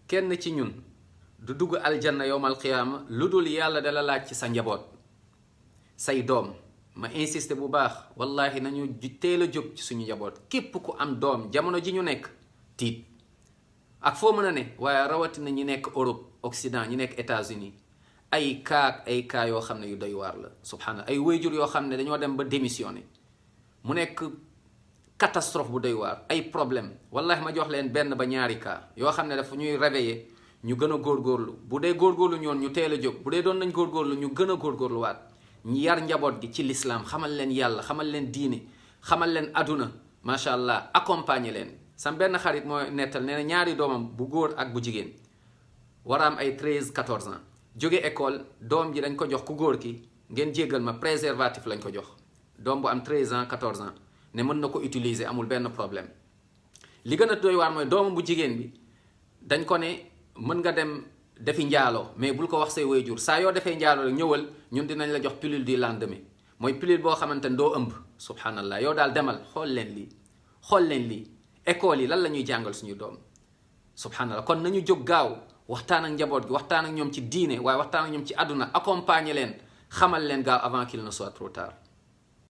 kenn ci ñun du dugg aljanna yowmal qiyaama lu dul yàlla dala laaj ci sa njaboot say doom. ma insisté bu baax wallahi nañu teel a jóg ci suñu njaboot képp ku am doom jamono ji ñu nekk tiit ak foo mën a ne waaye rawatina ñi nekk Europe Occident ñi nekk États-Unis ay cas yoo xam ne yu doy waar la subhanallah ay wayjur yoo xam ne dañoo dem ba démissionné mu nekk catastrophe bu doy waar ay problème wallahi ma jox leen benn ba ñaari cas yoo xam ne dafa ñuy réveiller ñu gën a góorgóorlu bu dee góorgóorlu ñoon ñu teel a jóg bu dee doon nañ góorgóorlu ñu gën a góorgóorluwaat ñi yar njaboot gi ci l'islam xamal leen yàlla xamal leen diine xamal leen aduna macha allah accompagner leen sam benn xarit mooy nettal nee na ñaari doomam bu góor ak bu jigéen war a am ay 13 14 ans jóge école doom ji dañ ko jox ku góor ki ngeen jéggal ma préservatif lañ ko jox doom bu am 13 ans 14 ans ne mën na ko utiliser amul benn problème li gën a doy waar mooy doomam bu jigéen bi dañ ko ne mën nga dem defi njaaloo mais bul ko wax say waajur saa yoo defee njaaloo rek ñëwal ñun dinañ la jox pilule du lendemain mooy pilule boo xamante ne doo ëmb subhanallah yow daal demal xool leen lii école yi lan la ñuy jàngal suñu doom subhanallah kon nañu jóg gaaw waxtaan ak njaboot gi waxtaan ak ñoom ci diine waaye waxtaan ak ñoom ci àdduna accompagner leen xamal leen gaaw avant qu'il ne soit trop tard